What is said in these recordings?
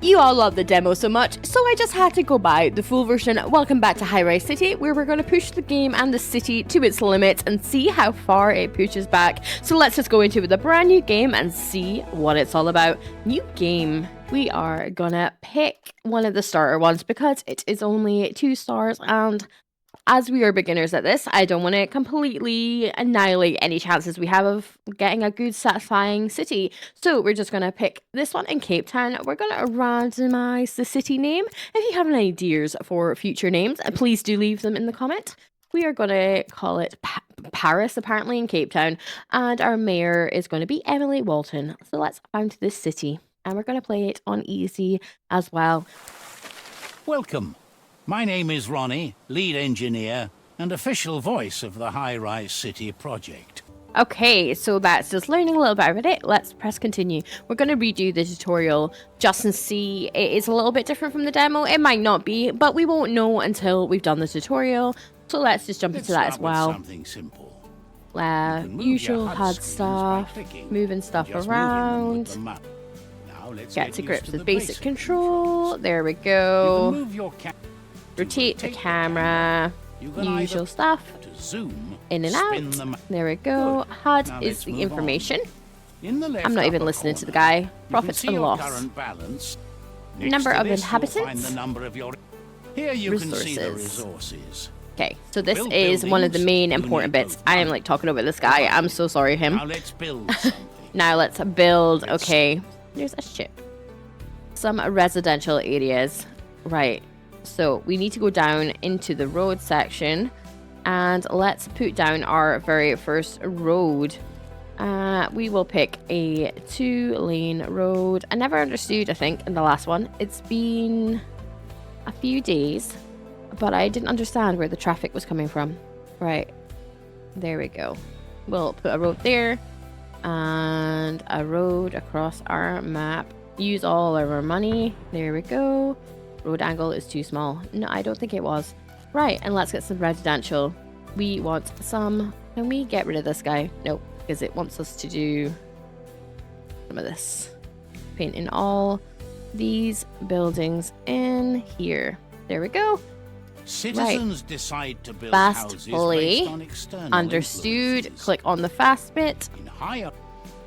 You all love the demo so much, so I just had to go buy the full version. Welcome back to Highrise City, where we're going to push the game and the city to its limits and see how far it pushes back. So let's just go into it with a brand new game and see what it's all about. New game. We are gonna pick one of the starter ones because it is only 2 stars, and as we are beginners at this, I don't want to completely annihilate any chances we have of getting a good, satisfying city. So we're just going to pick this one in Cape Town. We're going to randomize the city name. If you have any ideas for future names, please do leave them in the comment. We are going to call it Paris, apparently, in Cape Town. And our mayor is going to be Emily Walton. So let's found this city. And we're going to play it on easy as well. Welcome. My name is Ronnie, lead engineer and official voice of the Highrise City project. Okay, so that's just learning a little bit about it. Let's press continue. We're going to redo the tutorial just and see. It is a little bit different from the demo. It might not be, but we won't know until we've done the tutorial. So let's just jump into that as well. Something simple. Usual HUD stuff, moving stuff around. Get to grips with basic control. There we go. Rotate the camera, usual stuff, in and out, there we go. HUD is the information. I'm not even listening to the guy. Profits and loss. Number of inhabitants. Resources. Okay, so this is one of the main important bits. I am like talking over this guy. I'm so sorry, him. Now let's build. Okay, there's a ship. Some residential areas. Right. So we need to go down into the road section and let's put down our very first road. We will pick a 2-lane road. I never understood, I think, in the last one. It's been a few days, but I didn't understand where the traffic was coming from. Right, there we go. We'll put a road there and a road across our map. Use all of our money. There we go. Road angle is too small. No, I don't think it was. Right, and let's get some residential. We want some... Can we get rid of this guy? Nope, because it wants us to do some of this. Painting all these buildings in here. There we go. Citizens decide to build houses based on external understood. influences. Click on the fast bit. In higher,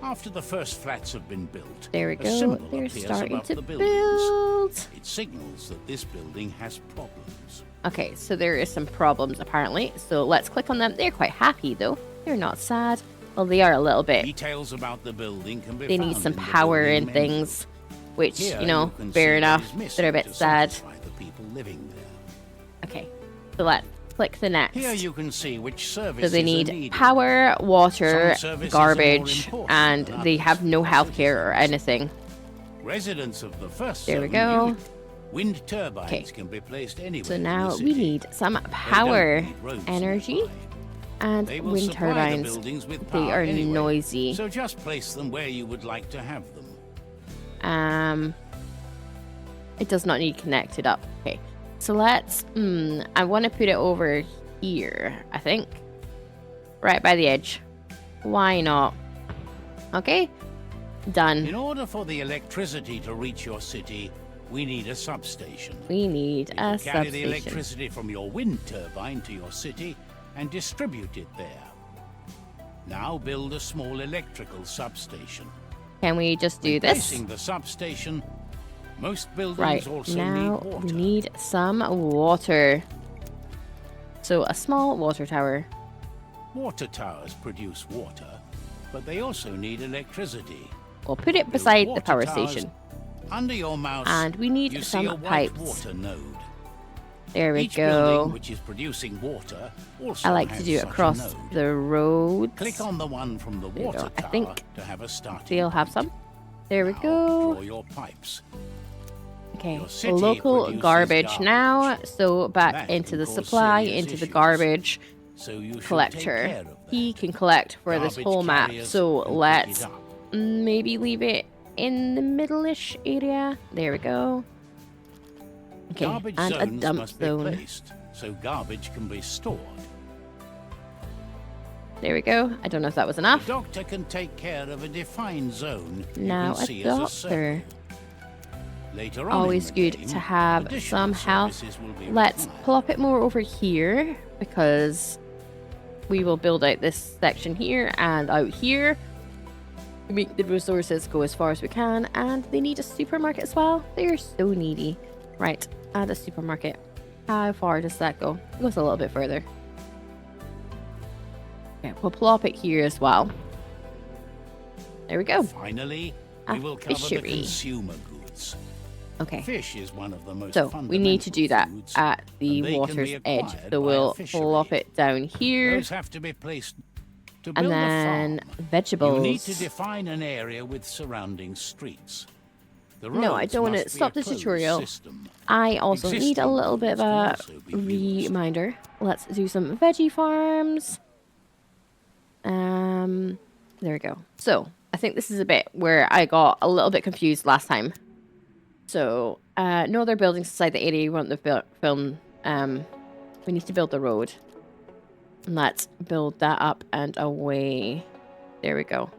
after the first flats have been built, there we go. They're starting to build. It signals that this building has problems. Okay, so there is some problems apparently. So let's click on them. They're quite happy though. They're not sad. Well, they are a little bit. Details about the building can be They need some power and things, which, here, you know, fair enough. They're a bit sad. The people living there. Okay, so let's click the next. Here you can see which services So they need power, water, garbage, and they have no healthcare or anything. Residents of the first there we go. Wind turbines can be placed anywhere. So now we need some power, energy, and wind turbines. They are noisy. So just place them where you would like to have them. It does not need connected up. Okay. So let's, I want to put it over here, I think. Right by the edge. Why not? Okay, done. In order for the electricity to reach your city, we need a substation. We need a substation. Carry the electricity from your wind turbine to your city and distribute it there. Now build a small electrical substation. Can we just do this? Replacing the substation, most buildings right, also now need water. We need some water. So a small water tower. Water towers produce water, but they also need electricity. We'll put it beside the power station. Under your mouse, and we need you some see a pipes. white water node. There we Each go. building which is producing water also I like has to do it such a across node. the roads. Click on the one from the water tower I think to have a starting they'll have some. There we now go. Draw your pipes. Okay, city local produces garbage now. So back That into can the cause supply, serious into the issues. garbage So you should take collector. care of that. He can collect for this Garbage whole map. carriers So can pick let's it up. maybe leave it in the middle-ish area. There we go. Okay, Garbage and a zones dump must be zone. placed, so garbage can be stored. There we go. I don't know if that was enough. The doctor can take care of a defined zone. Now you can a see as doctor. circle. Later on Always in the good game, to have additional some health. services will be Let's required. plop it more over here because we will build out this section here and out here. Make the resources go as far as we can, and they need a supermarket as well. They're so needy. Right, add a supermarket. How far does that go? It goes a little bit further. Okay, we'll plop it here as well. There we go. Finally, A we will cover the fishery. consumer goods. Okay, Fish is one of the most so we need to do that foods, at the and they can water's be edge. acquired So by a we'll fishery. plop it down here. Those have to be placed to And build then a farm. vegetables. You need to define an area with surrounding streets. The No, I roads don't want must to be stop a the closed tutorial. system. I also need a Existing little bit of a roads can also be used. reminder. Let's do some veggie farms. There we go. So I think this is a bit where I got a little bit confused last time. So no other buildings inside the area you want to film. We need to build the road. Let's build that up and away. There we go.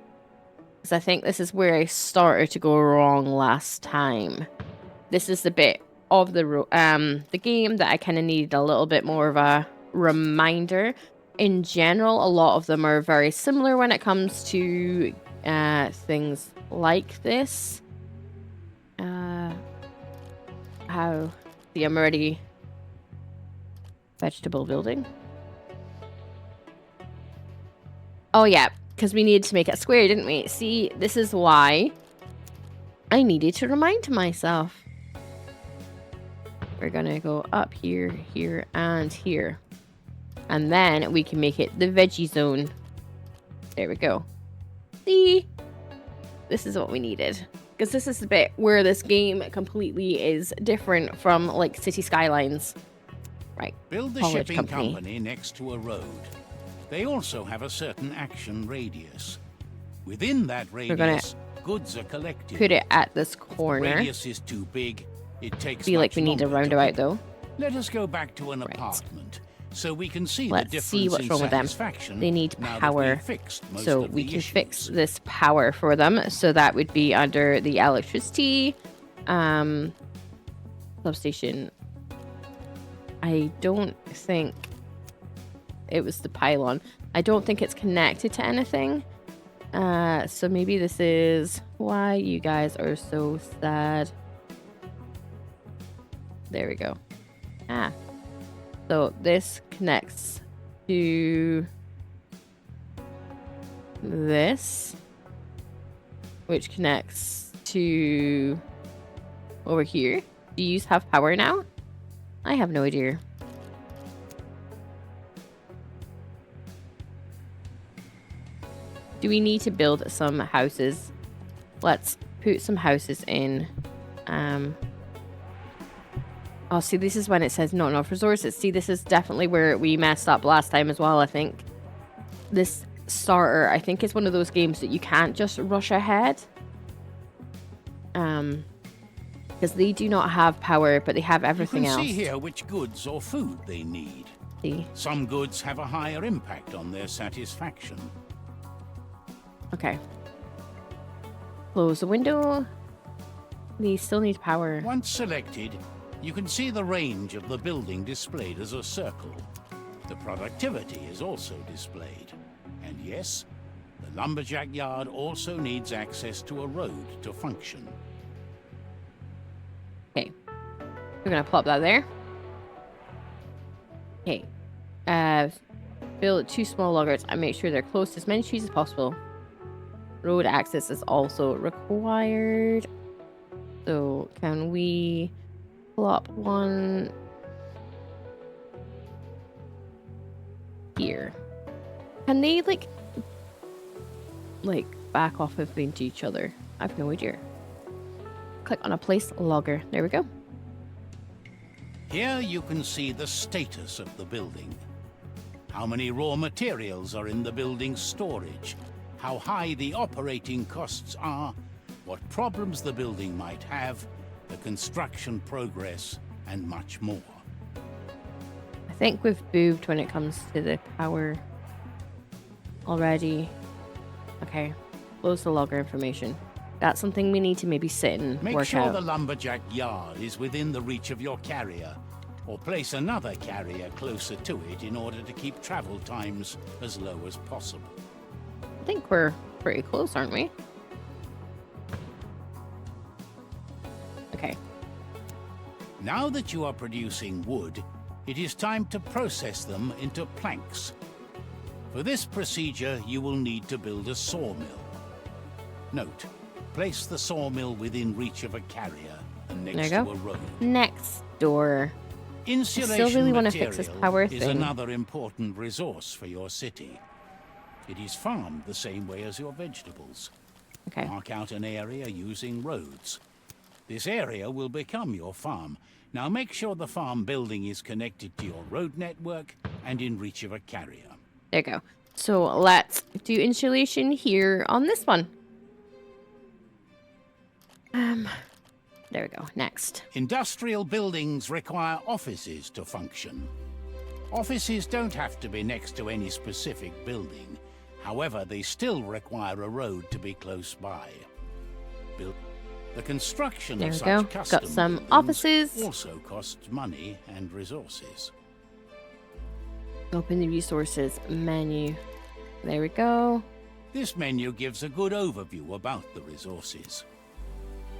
Because I think this is where I started to go wrong last time. This is the bit of the game that I kind of needed a little bit more of a reminder. In general, a lot of them are very similar when it comes to things like this. I'm already vegetable building. Oh yeah, because we needed to make it square, didn't we? See, this is why I needed to remind myself. We're gonna go up here, here, and here. And then we can make it the veggie zone. There we go. See? This is what we needed. Because this is the bit where this game completely is different from, like, City Skylines. Right. Build the College shipping company. company next to a road. They also have a certain action radius. Within that radius, goods are collected. Put it at this If the corner. radius is too big, it takes Feel like much we need a longer to roundabout pick. though. Let us go back to an Right. apartment so we can see Let's the difference see what's in wrong with them. satisfaction. They need now that power. we've fixed most So of we the can issues. fix this power for them. So that would be under the electricity substation. I don't think it was the pylon. I don't think it's connected to anything. So maybe this is why you guys are so sad. There we go. So this connects to this, which connects to over here. Do you have power now? I have no idea. Do we need to build some houses? Let's put some houses in. Oh, see, this is when it says not enough resources. See, this is definitely where we messed up last time as well, I think. This starter, I think, is one of those games that you can't just rush ahead. Because they do not have power, but they have everything You can else. see here which goods or food they need. See? Some goods have a higher impact on their satisfaction. Okay. Close the window. They still need power. Once selected, you can see the range of the building displayed as a circle. The productivity is also displayed. And yes, the lumberjack yard also needs access to a road to function. Okay. We're gonna plop that there. Okay. Build 2 small loggers and make sure they're close to as many trees as possible. Road access is also required. So can we plop one here? Can they like back off of into each other? I have no idea. Click on a place logger. There we go. Here you can see the status of the building. How many raw materials are in the building's storage, how high the operating costs are, what problems the building might have, the construction progress, and much more. I think we've moved when it comes to the power already. Okay, close the logger information. That's something we need to maybe sit and Make work sure out. the lumberjack yard is within the reach of your carrier, or place another carrier closer to it in order to keep travel times as low as possible. I think we're pretty close, aren't we? Okay. Now that you are producing wood, it is time to process them into planks. For this procedure, you will need to build a sawmill. Note, place the sawmill within reach of a carrier and next to a road. Next door. Insulation I still really want to fix this power is thing. another important resource for your city. It is farmed the same way as your vegetables. Okay. Mark out an area using roads. This area will become your farm. Now make sure the farm building is connected to your road network and in reach of a carrier. There you go. So let's do insulation here on this one. There we go. Next. Industrial buildings require offices to function. Offices don't have to be next to any specific building. However, they still require a road to be close by. The construction of such custom Got some buildings offices. also costs money and resources. Open the resources menu. There we go. This menu gives a good overview about the resources.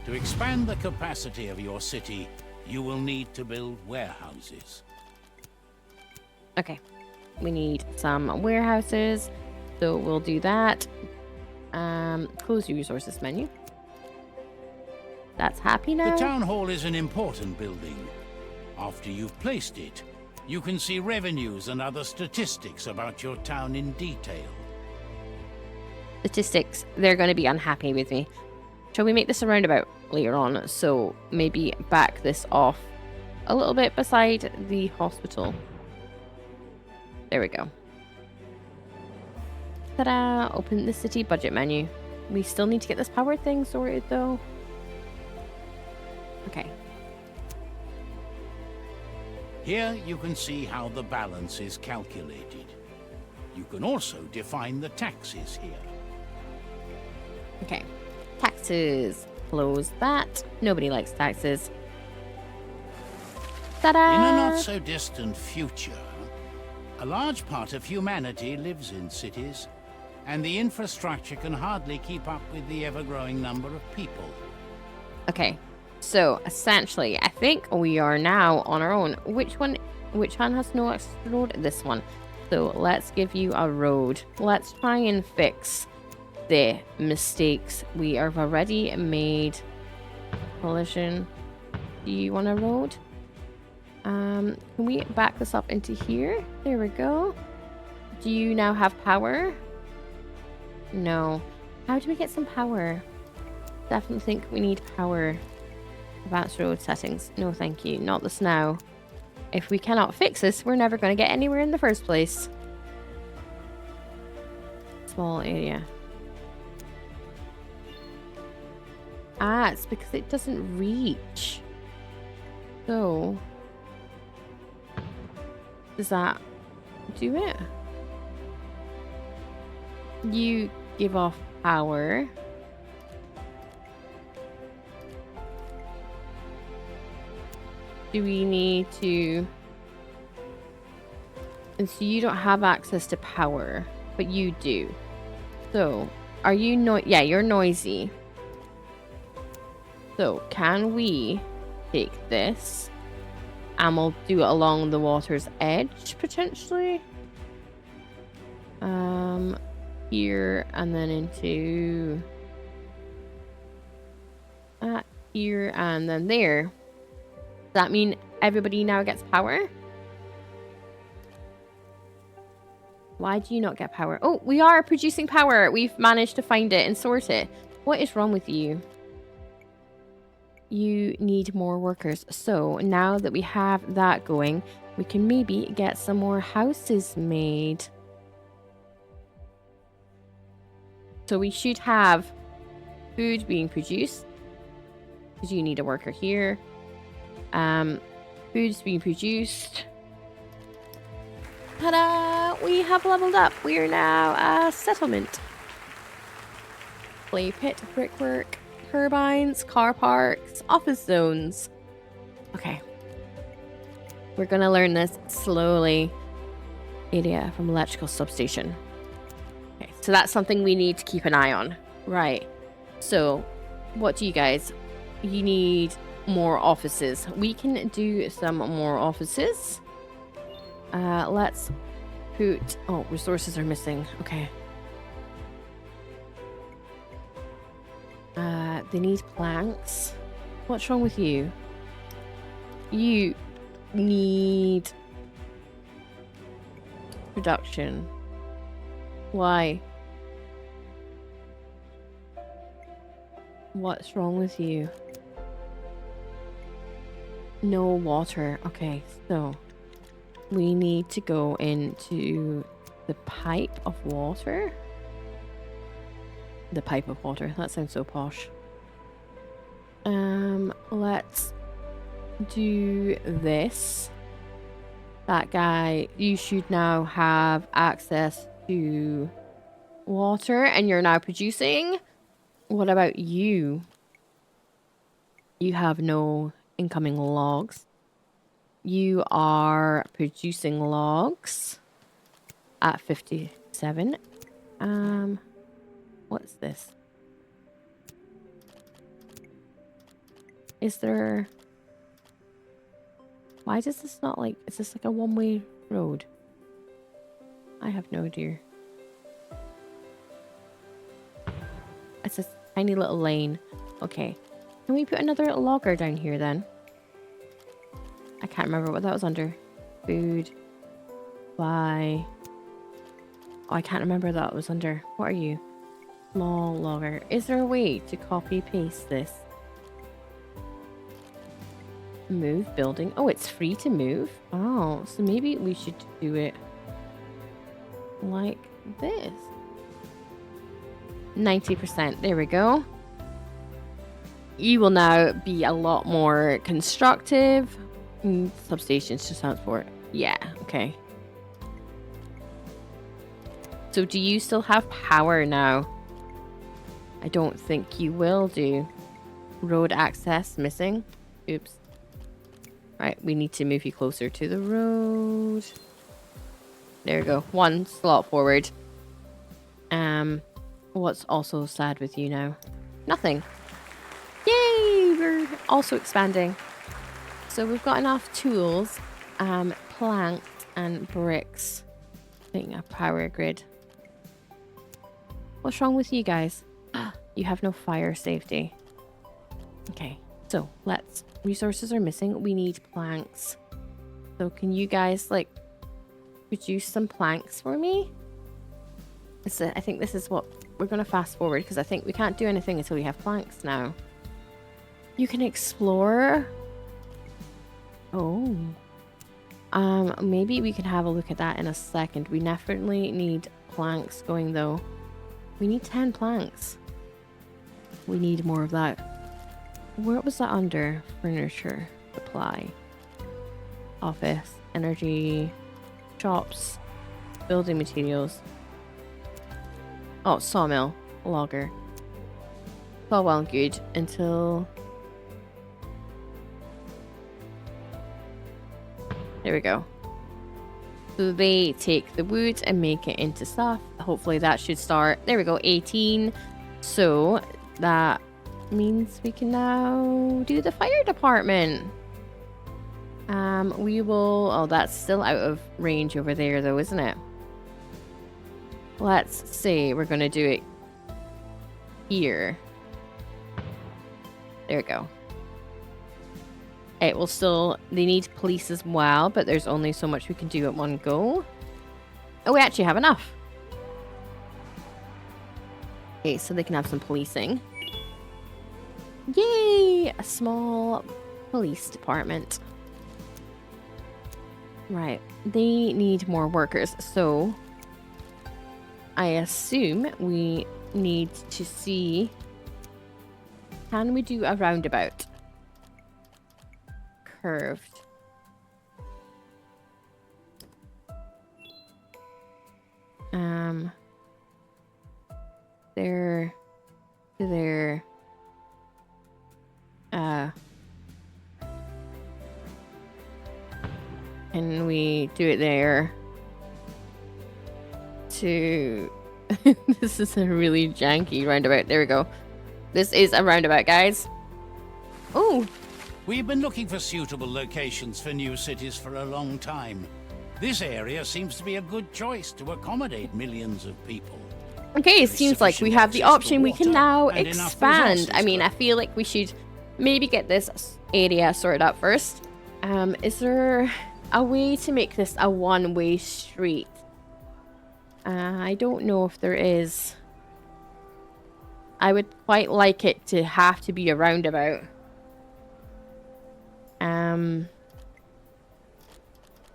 To expand the capacity of your city, you will need to build warehouses. Okay. We need some warehouses. So we'll do that. Close the resources menu. That's happy now. The town hall is an important building. After you've placed it, you can see revenues and other statistics about your town in detail. Statistics. They're going to be unhappy with me. Shall we make this a roundabout later on? So maybe back this off a little bit beside the hospital. There we go. Ta-da! Open the city budget menu. We still need to get this power thing sorted though. Okay. Here you can see how the balance is calculated. You can also define the taxes here. Okay. Taxes. Close that. Nobody likes taxes. Ta-da! In a not-so-distant future, a large part of humanity lives in cities, and the infrastructure can hardly keep up with the ever-growing number of people. Okay. So, essentially, I think we are now on our own. Which one has no extra road? This one. So, let's give you a road. Let's try and fix the mistakes we have already made. Collision. Do you want a road? Can we back this up into here? There we go. Do you now have power? No. How do we get some power? Definitely think we need power. Advanced road settings. No, thank you. Not this now. If we cannot fix this, we're never going to get anywhere in the first place. Small area. Ah, it's because it doesn't reach. So, does that do it? You give off power. Do we need to... And so you don't have access to power, but you do. So, are you yeah, you're noisy. So, can we take this and we'll do it along the water's edge, potentially? Here and then into... here and then there. Does that mean everybody now gets power? Why do you not get power? Oh, we are producing power. We've managed to find it and sort it. What is wrong with you? You need more workers. So now that we have that going, we can maybe get some more houses made. So we should have food being produced. Because you need a worker here. Food's being produced. Ta-da! We have leveled up. We are now a settlement. Clay pit, brickwork. turbines, car parks, office zones. Okay. We're gonna learn this slowly. Area from electrical substation. Okay, so that's something we need to keep an eye on. Right. So, what do you guys... You need more offices. We can do some more offices. Let's put... Oh, resources are missing. Okay. They need planks. What's wrong with you? You need production. Why? What's wrong with you? No water. Okay, so we need to go into the pipe of water. The pipe of water. That sounds so posh. Let's do this. That guy, you should now have access to water and you're now producing. What about you? You have no incoming logs. You are producing logs at 57. What's this? Is there... Why does this not like... Is this like a one-way road? I have no idea. It's a tiny little lane. Okay. Can we put another logger down here then? I can't remember what that was under. Food. Buy. Oh, I can't remember that was under. What are you? Small logger. Is there a way to copy paste this? Move building. Oh, it's free to move. Oh, so maybe we should do it like this. 90%. There we go. You will now be a lot more constructive. Substations to transport. Yeah, okay. So do you still have power now? I don't think you will do. Road access missing. Oops. Right, we need to move you closer to the road. There we go. One slot forward. What's also sad with you now? Nothing. Yay! We're also expanding. So we've got enough tools, planks and bricks. I think a power grid. What's wrong with you guys? You have no fire safety. Okay, so let's... Resources are missing. We need planks. So can you guys, like, produce some planks for me? I think this is what... We're going to fast forward because I think we can't do anything until we have planks now. You can explore. Oh. Maybe we can have a look at that in a second. We definitely need planks going, though. We need 10 planks. We need more of that. What was that under? Furniture, supply, office, energy, shops, building materials. Oh, sawmill, logger. It's all well and good until... There we go. So they take the wood and make it into stuff. Hopefully that should start. There we go, 18. So that means we can now do the fire department. We will... Oh, that's still out of range over there though, isn't it? Let's say we're going to do it here. There we go. It will still... They need police as well, but there's only so much we can do at one go. Oh, we actually have enough. Okay, so they can have some policing. Yay! A small police department. Right. They need more workers, so... I assume we need to see... Can we do a roundabout? Curved. There to there. Can we do it there? To... This is a really janky roundabout. There we go. This is a roundabout, guys. Oh. We've been looking for suitable locations for new cities for a long time. This area seems to be a good choice to accommodate millions of people. Okay, it seems like we have the option. We can now expand. I mean, I feel like we should maybe get this area sorted out first. Is there a way to make this a one-way street? I don't know if there is. I would quite like it to have to be a roundabout.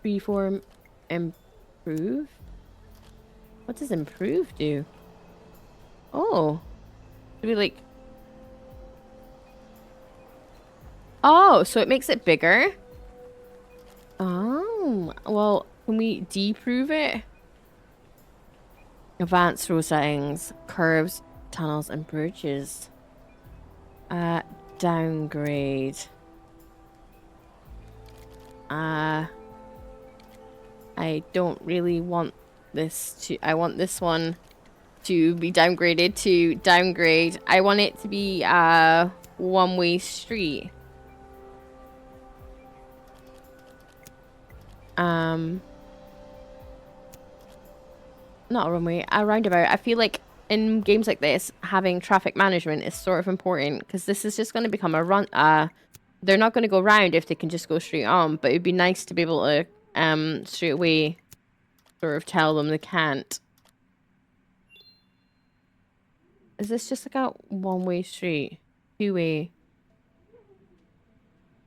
Freeform improve? What does improve do? Oh. Do we like... Oh, so it makes it bigger? Oh. Well, can we deprove it? Advanced road settings, curves, tunnels, and bridges. Downgrade. I don't really want this to... I want this one to be downgraded to downgrade. I want it to be a one-way street. Not a runway, a roundabout. I feel like in games like this, having traffic management is sort of important because this is just going to become a run. They're not going to go round if they can just go straight on, but it'd be nice to be able to straight away sort of tell them they can't. Is this just like a one-way street? Two-way?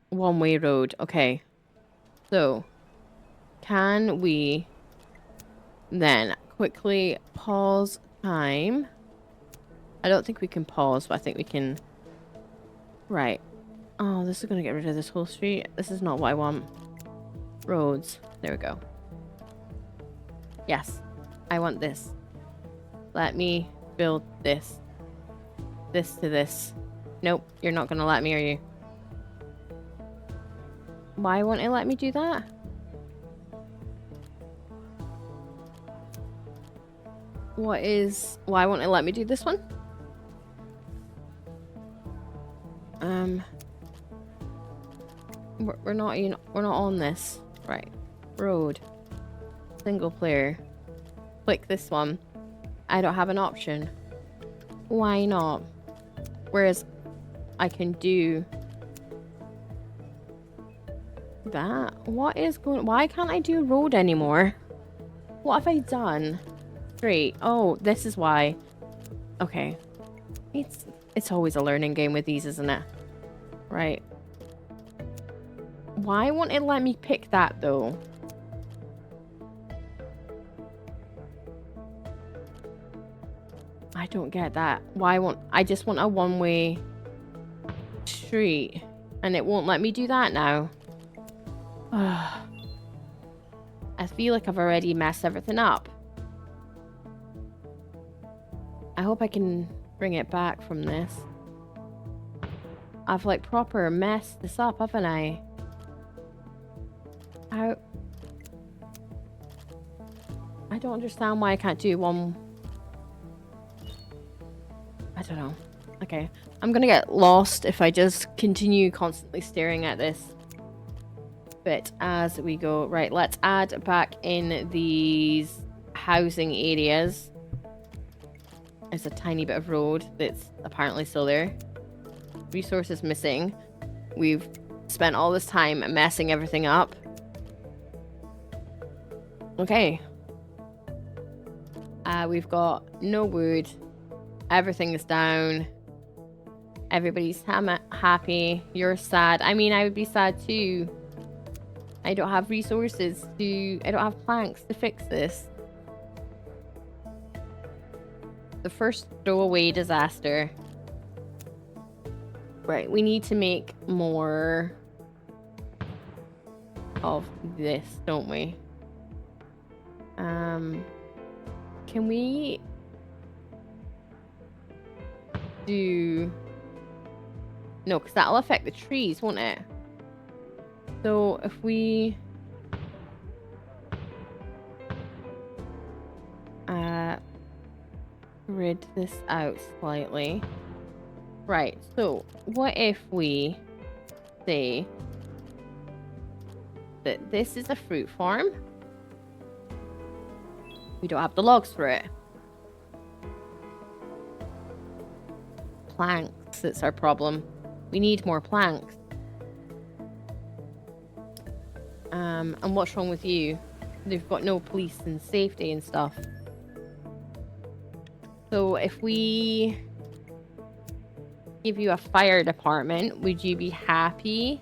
One-way road. Okay. So, can we then quickly pause time? I don't think we can pause, but I think we can... Right. Oh, this is going to get rid of this whole street. This is not what I want. Roads. There we go. Yes. I want this. Let me build this. This to this. Nope. You're not going to let me, are you? Why won't it let me do that? Why won't it let me do this one? We're not on this. Right. Road. Single player. Click this one. I don't have an option. Why not? Whereas I can do that. Why can't I do road anymore? What have I done? Straight. Oh, this is why. Okay. It's always a learning game with these, isn't it? Right. Why won't it let me pick that though? I don't get that. Why won't I just want a one-way street and it won't let me do that now? I feel like I've already messed everything up. I hope I can bring it back from this. I've like proper messed this up, haven't I? I don't understand why I can't do one. I don't know. Okay. I'm gonna get lost if I just continue constantly staring at this bit as we go. Right, let's add back in these housing areas. There's a tiny bit of road that's apparently still there. Resources missing. We've spent all this time messing everything up. Okay. We've got no wood. Everything is down. Everybody's happy. You're sad. I mean, I would be sad too. I don't have resources to... I don't have planks to fix this. The first throwaway disaster. Right, we need to make more of this, don't we? Can we do... No, because that'll affect the trees, won't it? So if we grid this out slightly. Right, so what if we say that this is a fruit farm? We don't have the logs for it. Planks, it's our problem. We need more planks. And what's wrong with you? They've got no police and safety and stuff. So if we give you a fire department, would you be happy?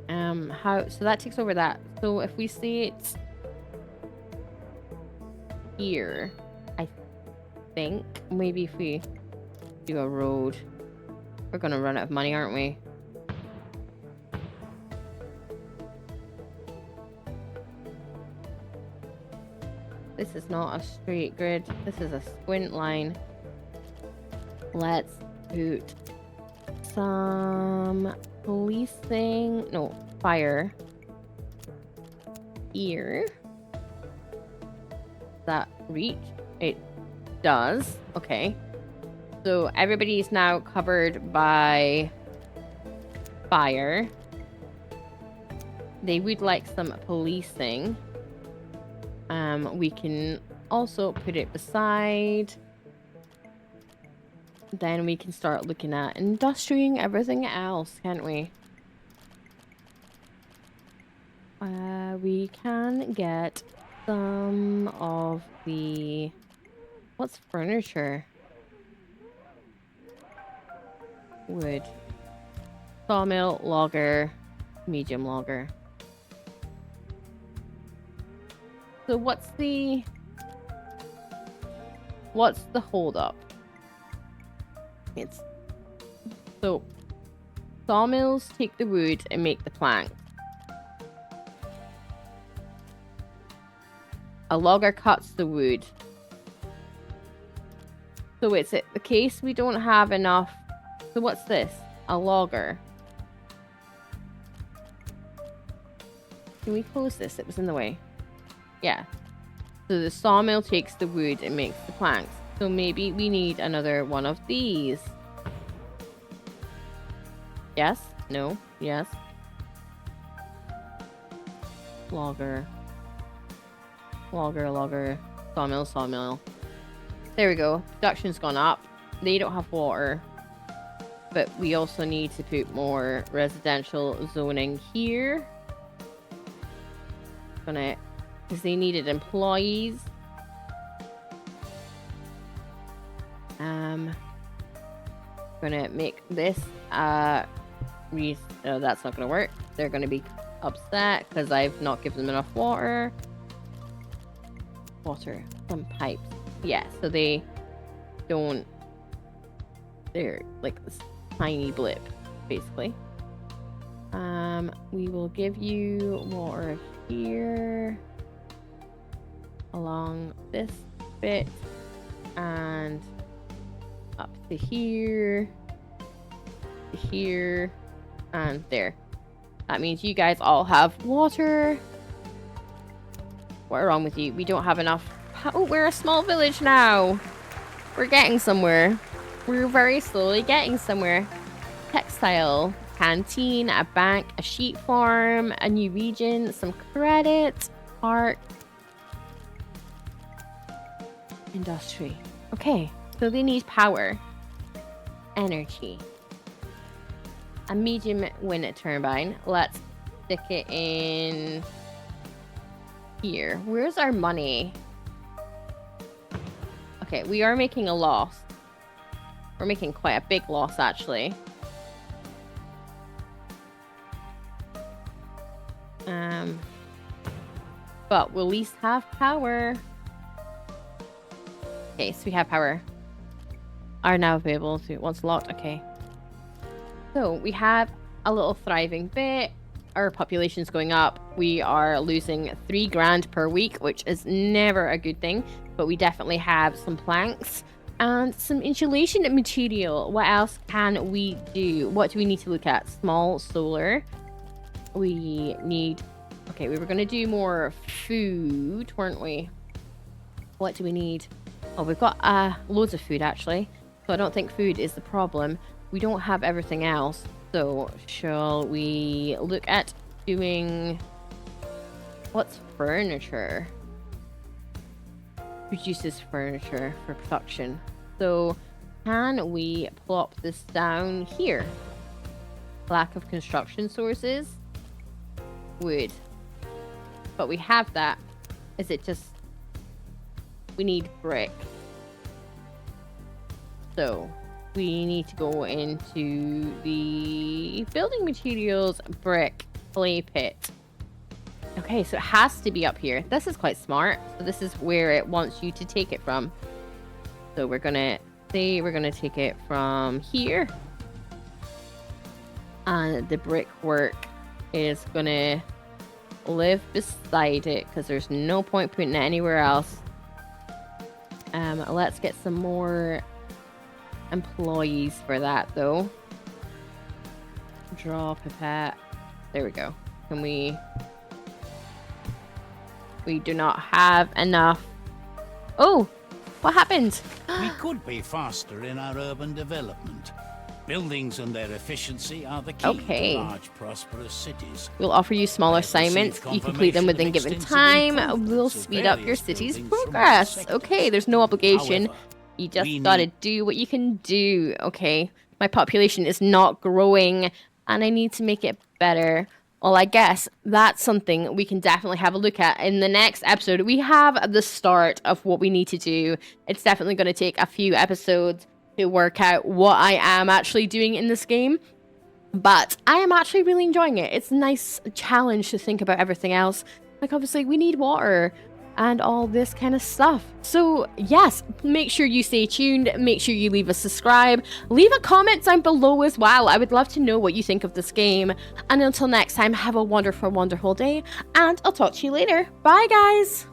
So that takes over that. So if we say it's here, I think maybe if we do a road, we're gonna run out of money, aren't we? This is not a straight grid. This is a squint line. Let's put some policing, no, fire here. Does that reach? It does. Okay. So everybody's now covered by fire. They would like some policing. We can also put it beside. Then we can start looking at industrializing everything else, can't we? We can get some of the... What's furniture? Wood. Sawmill, logger, medium logger. So what's the hold up? It's so sawmills take the wood and make the plank. A logger cuts the wood. So it's the case we don't have enough. So what's this? A logger. Can we close this? It was in the way. Yeah. So the sawmill takes the wood and makes the planks. So maybe we need another one of these. Yes? No? Yes? Logger. Logger, logger. Sawmill, sawmill. There we go. Production's gone up. They don't have water. But we also need to put more residential zoning here. Gonna... Because they needed employees. Gonna make this no, that's not gonna work. They're gonna be upset because I've not given them enough water. Some pipes. Yeah, so they don't... They're like this tiny blip, basically. We will give you water here. Along this bit. And up to here. To here. And there. That means you guys all have water. What's wrong with you? We don't have enough. Oh, we're a small village now. We're getting somewhere. We're very slowly getting somewhere. Textile, canteen, a bank, a sheep farm, a new region, some credit, park, industry. Okay, so they need power, energy, a medium wind turbine. Let's stick it in here. Where's our money? Okay, we are making a loss. We're making quite a big loss, actually. But we'll at least have power. Okay, so we have power. Are now available to... Once locked, okay. So, we have a little thriving bit. Our population's going up. We are losing 3 grand per week, which is never a good thing. But we definitely have some planks and some insulation material. What else can we do? What do we need to look at? Small solar. We need... Okay, we were going to do more food, weren't we? What do we need? Oh, we've got loads of food actually. So I don't think food is the problem. We don't have everything else. So shall we look at doing... What's furniture? Produces furniture for production. So can we plop this down here? Lack of construction sources. Wood. But we have that. Is it just... We need brick. So we need to go into the building materials, brick, clay pit. Okay, so it has to be up here. This is quite smart. So this is where it wants you to take it from. So we're gonna say we're gonna take it from here. And the brickwork is gonna live beside it because there's no point putting it anywhere else. Let's get some more employees for that though. Draw pipette. There we go. Can we do not have enough. Oh, what happened? We could be faster in our urban development. Buildings and their efficiency are the key to large, prosperous cities. We'll offer you smaller assignments. You complete them within given time. We'll speed up your city's progress. Okay, there's no obligation. However, you just gotta do what you can do. Okay, my population is not growing and I need to make it better. Well, I guess that's something we can definitely have a look at in the next episode. We have the start of what we need to do. It's definitely going to take a few episodes to work out what I am actually doing in this game. But I am actually really enjoying it. It's a nice challenge to think about everything else. Like, obviously, we need water and all this kind of stuff. So, yes, make sure you stay tuned. Make sure you leave a subscribe. Leave a comment down below as well. I would love to know what you think of this game. And until next time, have a wonderful, wonderful day. And I'll talk to you later. Bye, guys.